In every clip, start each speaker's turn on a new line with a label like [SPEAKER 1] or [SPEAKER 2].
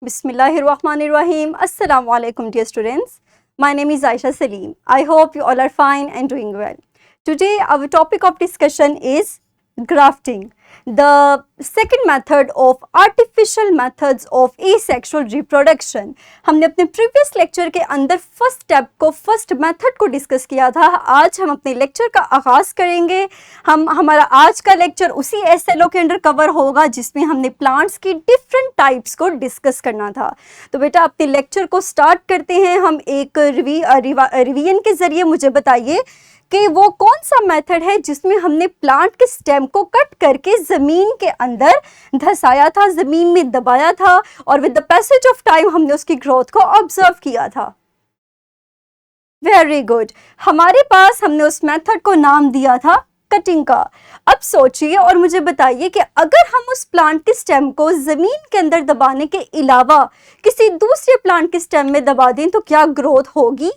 [SPEAKER 1] Bismillahirrahmanirrahim. Assalamu alaikum, dear students. My name is Aisha Salim. I hope you all are fine and doing well. Today our topic of discussion is grafting, the second method of artificial methods of asexual reproduction. हमने अपने previous lecture के अंदर first method को discuss किया था. आज हम अपने लेक्चर का आगाज़ करेंगे. हमारा आज का लेक्चर उसी एसएलओ के अंडर कवर होगा जिसमें हमने प्लांट्स की डिफरेंट टाइप्स को डिस्कस करना था. तो बेटा अपने लेक्चर को स्टार्ट करते हैं. हम एक रिवीजन के ज़रिए मुझे बताइए कि वो कौन सा मेथड है जिसमें हमने प्लांट के स्टेम को कट करके ज़मीन के अंदर धंसाया था, ज़मीन में दबाया था और with the passage of time हमने उसकी ग्रोथ को ऑब्जर्व किया था. Very good. हमारे पास हमने उस मेथड को नाम दिया था कटिंग का. अब सोचिए और मुझे बताइए कि अगर हम उस प्लांट के स्टेम को ज़मीन के अंदर दबाने के अलावा किसी दूसरे प्लांट के स्टेम में दबा दें तो क्या ग्रोथ होगी?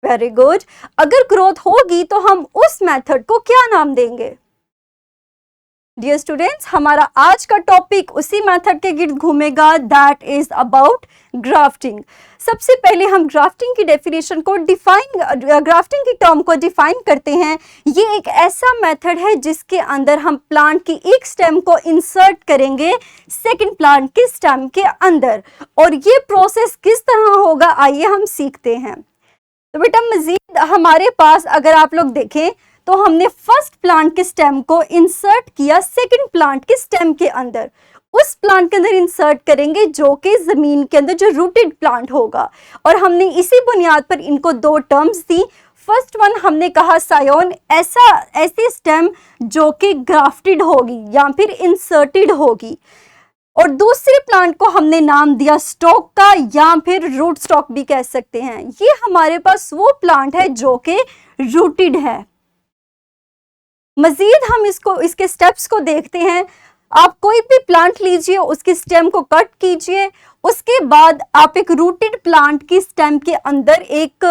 [SPEAKER 1] Very good. अगर ग्रोथ होगी तो हम उस मेथड को क्या नाम देंगे? डियर स्टूडेंट्स, हमारा आज का टॉपिक उसी मेथड के गिर्द घूमेगा, दैट इज अबाउट ग्राफ्टिंग. सबसे पहले हम ग्राफ्टिंग की डेफिनेशन को ग्राफ्टिंग की टर्म को डिफाइन करते हैं. ये एक ऐसा मेथड है जिसके अंदर हम प्लांट की एक स्टेम को इंसर्ट करेंगे सेकंड प्लांट के स्टेम के अंदर. और ये प्रोसेस किस तरह होगा आइए हम सीखते हैं. तो बेटा मजीद हमारे पास अगर आप लोग देखें तो हमने फर्स्ट प्लांट के स्टेम को इंसर्ट किया सेकंड प्लांट के स्टेम के अंदर. उस प्लांट के अंदर इंसर्ट करेंगे जो कि ज़मीन के अंदर जो रूटेड प्लांट होगा. और हमने इसी बुनियाद पर इनको दो टर्म्स दी. फर्स्ट वन हमने कहा सायोन, ऐसी स्टेम जो कि ग्राफ्टेड होगी या फिर इंसर्टेड होगी. और दूसरे प्लांट को हमने नाम दिया स्टॉक का या फिर रूट स्टॉक भी कह सकते हैं. ये हमारे पास वो प्लांट है जो कि रूटेड है. मजीद हम इसके स्टेप्स को देखते हैं. आप कोई भी प्लांट लीजिए, उसके स्टेम को कट कीजिए, उसके बाद आप एक रूटेड प्लांट की स्टेम के अंदर एक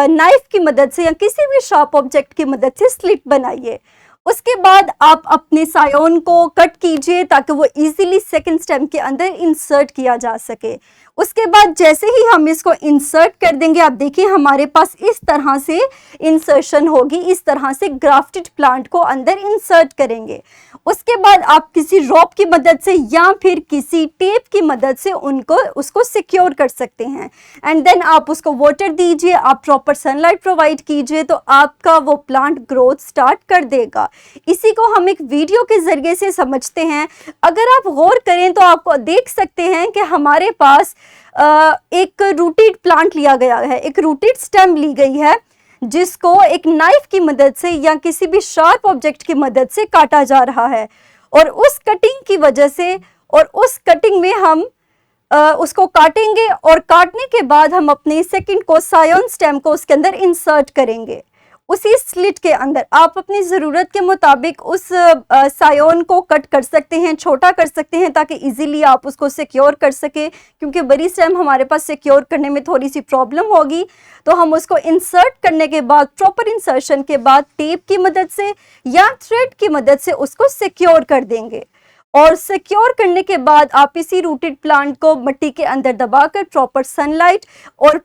[SPEAKER 1] नाइफ की मदद से या किसी भी शार्प ऑब्जेक्ट की मदद से स्लिट बनाइए. उसके बाद आप अपने सायोन को कट कीजिए ताकि वो इजीली सेकंड स्टेम के अंदर इंसर्ट किया जा सके. उसके बाद जैसे ही हम इसको इंसर्ट कर देंगे, आप देखिए हमारे पास इस तरह से इंसर्शन होगी, इस तरह से ग्राफ्टेड प्लांट को अंदर इंसर्ट करेंगे. उसके बाद आप किसी रॉप की मदद से या फिर किसी टेप की मदद से उसको सिक्योर कर सकते हैं. एंड देन आप उसको वाटर दीजिए, आप प्रॉपर सनलाइट प्रोवाइड कीजिए तो आपका वो प्लांट ग्रोथ स्टार्ट कर देगा. इसी को हम एक वीडियो के जरिए से समझते हैं. अगर आप गौर करें तो आपको देख सकते हैं कि हमारे पास एक रूटेड प्लांट लिया गया है, एक रूटेड स्टेम ली गई है जिसको एक नाइफ की मदद से या किसी भी शार्प ऑब्जेक्ट की मदद से काटा जा रहा है. और उस कटिंग की वजह से और उस कटिंग में हम उसको काटेंगे और काटने के बाद हम अपने सेकंड को सायोन स्टेम को उसके अंदर इंसर्ट करेंगे उसी स्लिट के अंदर. आप अपनी ज़रूरत के मुताबिक उस सायोन को कट कर सकते हैं, छोटा कर सकते हैं ताकि इजीली आप उसको सिक्योर कर सके. क्योंकि बड़ी स्टेम हमारे पास सिक्योर करने में थोड़ी सी प्रॉब्लम होगी, तो हम उसको इंसर्ट करने के बाद प्रॉपर इंसर्शन के बाद टेप की मदद से या थ्रेड की मदद से उसको सिक्योर कर देंगे. और सिक्योर करने के बाद आप इसी रूटेड प्लांट को मिट्टी के अंदर दबाकर प्रॉपर सनलाइट और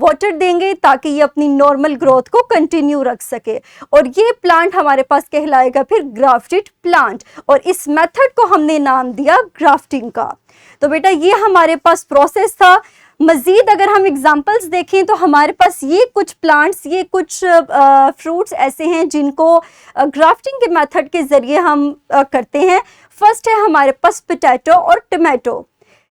[SPEAKER 1] वाटर देंगे ताकि ये अपनी नॉर्मल ग्रोथ को कंटिन्यू रख सके. और ये प्लांट हमारे पास कहलाएगा फिर ग्राफ्टेड प्लांट. और इस मेथड को हमने नाम दिया ग्राफ्टिंग का. तो बेटा ये हमारे पास प्रोसेस था. मज़ीद अगर हम एग्जांपल्स देखें तो हमारे पास ये कुछ प्लांट्स, ये कुछ फ्रूट्स ऐसे हैं जिनको ग्राफ्टिंग के मेथड के ज़रिए हम करते हैं. फर्स्ट है हमारे पास पोटैटो और tomato.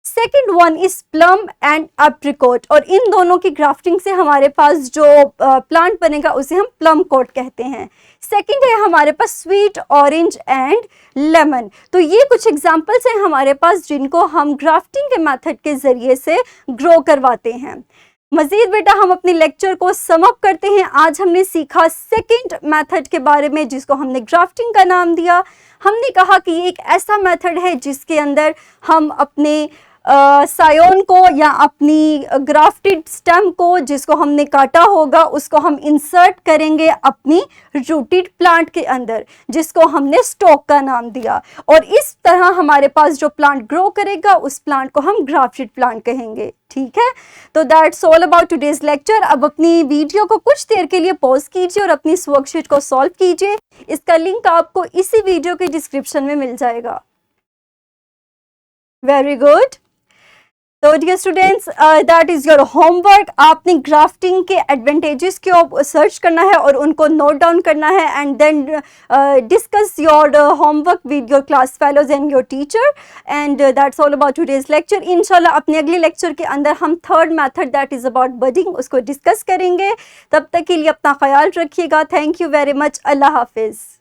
[SPEAKER 1] Second one is plum and apricot. और इन दोनों की ग्राफ्टिंग से हमारे पास जो प्लांट बनेगा उसे हम प्लम कोट कहते हैं. सेकंड है हमारे पास स्वीट ऑरेंज एंड लेमन. तो ये कुछ एग्जांपल्स हैं हमारे पास जिनको हम ग्राफ्टिंग के मेथड के ज़रिए से ग्रो करवाते हैं. मज़ीद बेटा हम अपने लेक्चर को सम अप करते हैं. आज हमने सीखा सेकंड मेथड के बारे में जिसको हमने ग्राफ्टिंग का नाम दिया. हमने कहा कि ये एक ऐसा मेथड है जिसके अंदर हम अपने सायोन को या अपनी ग्राफ्टेड स्टेम को जिसको हमने काटा होगा उसको हम इंसर्ट करेंगे अपनी रूटेड प्लांट के अंदर, जिसको हमने स्टॉक का नाम दिया, और इस तरह हमारे पास जो प्लांट ग्रो करेगा उस प्लांट को हम ग्राफ्टेड प्लांट कहेंगे। ठीक है, तो that's all about today's lecture. अब अपनी वीडियो को कुछ देर के लिए पॉज कीजिए और अपनी वर्कशीट को सॉल्व कीजिए। इसका लिंक आपको इसी वीडियो के डिस्क्रिप्शन में मिल जाएगा। Very good. तो dear students, that is your homework. आपने ग्राफ्टिंग के एडवांटेजेस को सर्च करना है और उनको नोट डाउन करना है, and then discuss your homework with your class fellows and your teacher, and that's all about today's lecture. इंशाल्लाह अपने अगले लेक्चर के अंदर हम third method that is about budding उसको डिस्कस करेंगे। तब तक के लिए अपना ख्याल रखिएगा। Thank you very much. अल्लाह हाफिज़।